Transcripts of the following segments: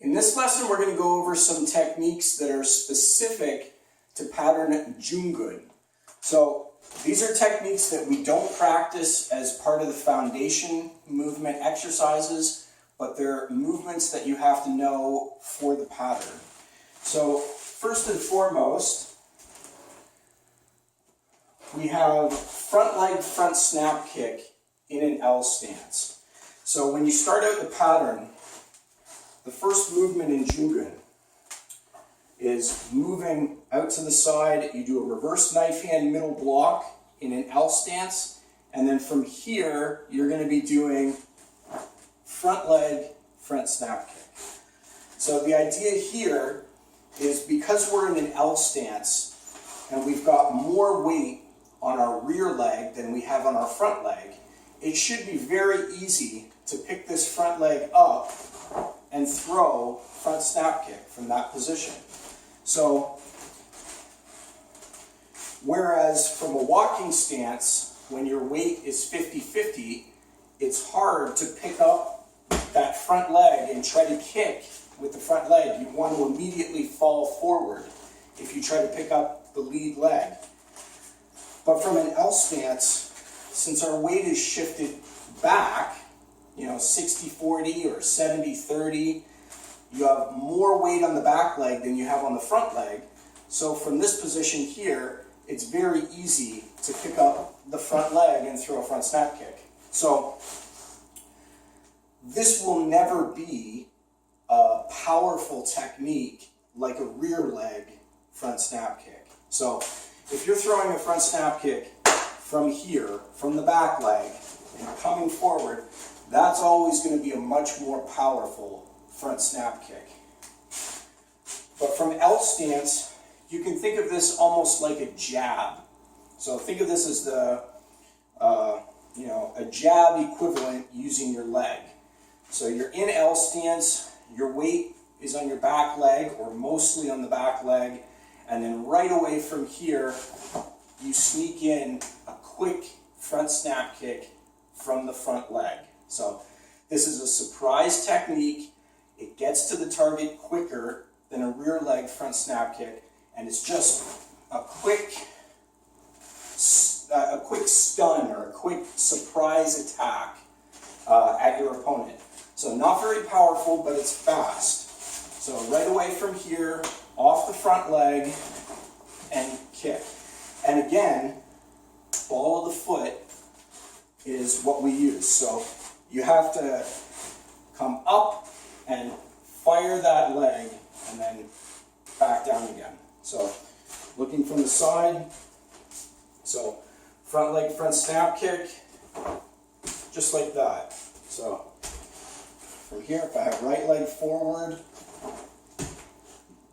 In this lesson, we're going to go over some techniques that are specific to pattern Joong-Gun. So these are techniques that we don't practice as part of the foundation movement exercises, but they're movements that you have to know for the pattern. So first and foremost, we have front leg front snap kick in an L stance. So when you start out the pattern, the first movement in Joong-Gun is moving out to the side. You do a reverse knife hand middle block in an L stance, and then from here you're going to be doing front leg front snap kick. So the idea here is because we're in an L stance and we've got more weight on our rear leg than we have on our front leg, it should be very easy to pick this front leg up and throw front snap kick from that position. So, whereas from a walking stance, when your weight is 50-50, it's hard to pick up that front leg and try to kick with the front leg. You want to immediately fall forward if you try to pick up the lead leg. But from an L stance, since our weight is shifted back, 60-40 or 70-30, you have more weight on the back leg than you have on the front leg. So from this position here, it's very easy to pick up the front leg and throw a front snap kick. So this will never be a powerful technique like a rear leg front snap kick. So if you're throwing a front snap kick from here, from the back leg, and coming forward, that's always going to be a much more powerful front snap kick. But from L stance, you can think of this almost like a jab. So think of this as a jab equivalent using your leg. So you're in L stance, your weight is on your back leg or mostly on the back leg, and then right away from here, you sneak in a quick front snap kick from the front leg. So this is a surprise technique. It gets to the target quicker than a rear leg front snap kick, and it's just a quick stun or a quick surprise attack at your opponent. So not very powerful, but it's fast. So right away from here, off the front leg, and kick. And again, ball of the foot is what we use. So you have to come up and fire that leg and then back down again. So looking from the side, so front leg front snap kick, just like that. So from here, if I have right leg forward,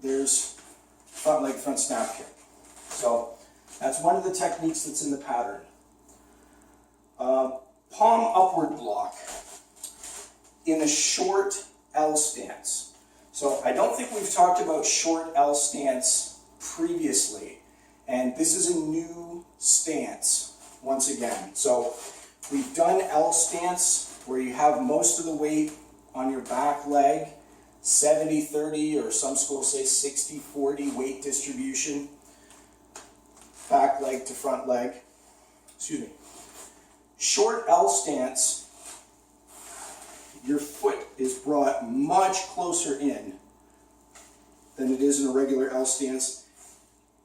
there's front leg front snap kick. So that's one of the techniques that's in the pattern. Palm upward block in a short L stance. So I don't think we've talked about short L stance previously, and this is a new stance once again. So we've done L stance where you have most of the weight on your back leg, 70-30, or some schools say 60-40 weight distribution, back leg to front leg. Excuse me. Short L stance, your foot is brought much closer in than it is in a regular L stance.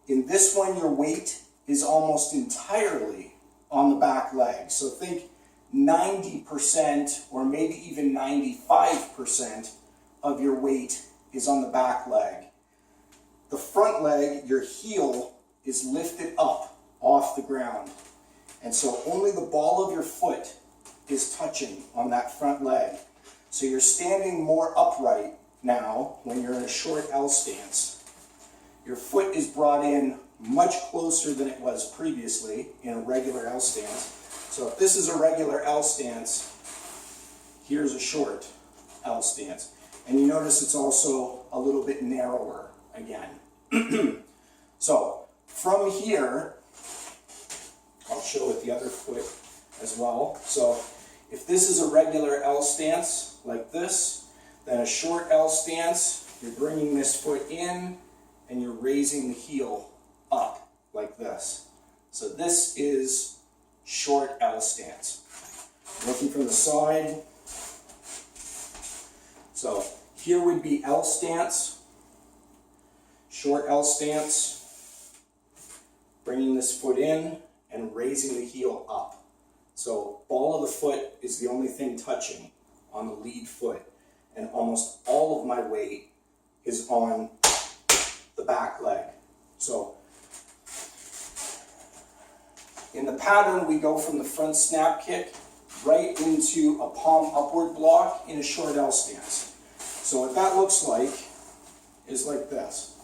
In this one, your weight is almost entirely on the back leg. So think 90% or maybe even 95% of your weight is on the back leg. The front leg, your heel is lifted up off the ground. And so only the ball of your foot is touching on that front leg. So you're standing more upright now when you're in a short L stance. Your foot is brought in much closer than it was previously in a regular L stance. So if this is a regular L stance, here's a short L stance. And you notice it's also a little bit narrower again. So from here, I'll show it the other foot as well. So if this is a regular L stance like this, Then a short L stance, you're bringing this foot in and you're raising the heel up like this. So this is short L stance. Looking from the side. So here would be L stance, short L stance, bringing this foot in and raising the heel up. So ball of the foot is the only thing touching on the lead foot, and almost all of my weight is on the back leg. So in the pattern, we go from the front snap kick right into a palm upward block in a short L stance. So what that looks like is like this.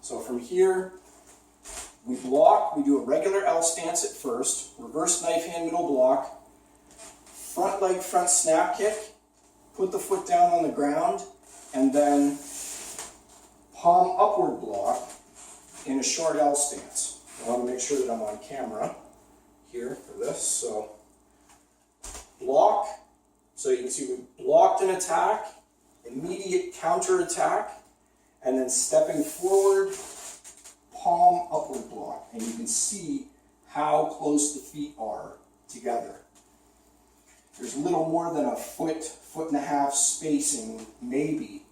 So from here, we block, we do a regular L stance at first, reverse knife hand middle block, front leg front snap kick, put the foot down on the ground, and then palm upward block in a short L stance. I want to make sure that I'm on camera here for this. So block, so you can see we blocked an attack, immediate counter attack, and then stepping forward, palm upward block. And you can see how close the feet are together. There's a little more than a foot, foot and a half spacing, maybe,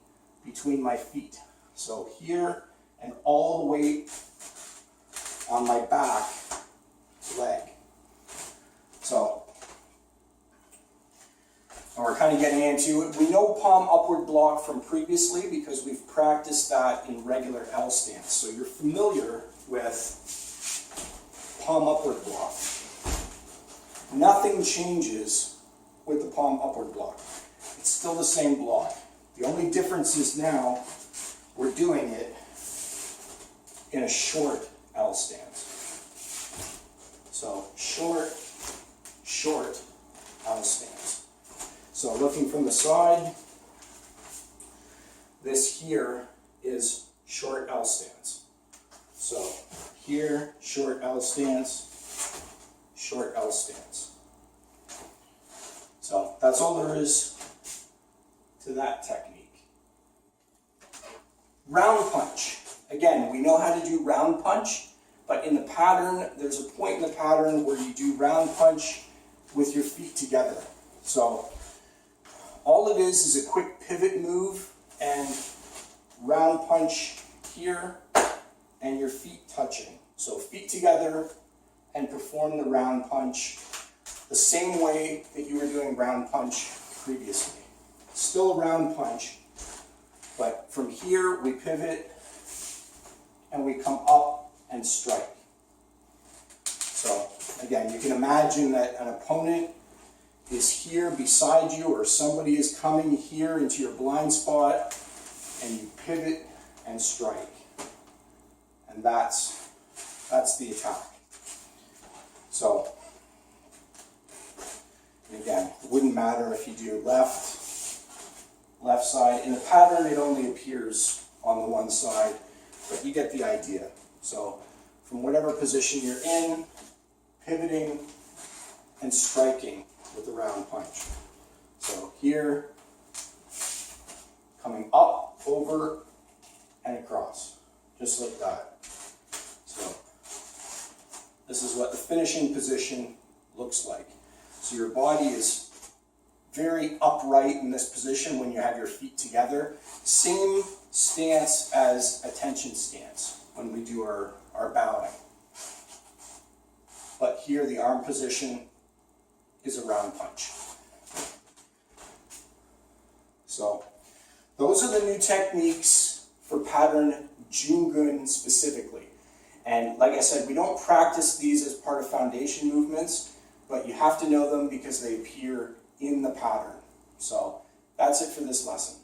between my feet. So here, and all the weight on my back leg. So, and we're kind of getting into it. We know palm upward block from previously because we've practiced that in regular L stance. So you're familiar with palm upward block. Nothing changes with the palm upward block. It's still the same block. The only difference is now we're doing it in a short L stance. So short L stance. So looking from the side, this here is short L stance. So here, short L stance, short L stance. So that's all there is to that technique. Round punch. Again, we know how to do round punch, but in the pattern, there's a point in the pattern where you do round punch with your feet together. So all it is a quick pivot move and round punch here and your feet touching. So feet together and perform the round punch the same way that you were doing round punch previously. Still a round punch, but from here we pivot and we come up and strike. So again, you can imagine that an opponent is here beside you, or somebody is coming here into your blind spot, and you pivot and strike. And that's the attack. So, and again, it wouldn't matter if you do left side. In the pattern, it only appears on the one side, but you get the idea. So, from whatever position you're in, pivoting and striking with the round punch. So here, coming up, over, and across, just like that. So this is what the finishing position looks like. So your body is very upright in this position when you have your feet together. Same stance as attention stance when we do our bowing. But here the arm position is a round punch. So those are the new techniques for pattern Joong-Gun specifically. And like I said, we don't practice these as part of foundation movements, but you have to know them because they appear in the pattern. So that's it for this lesson.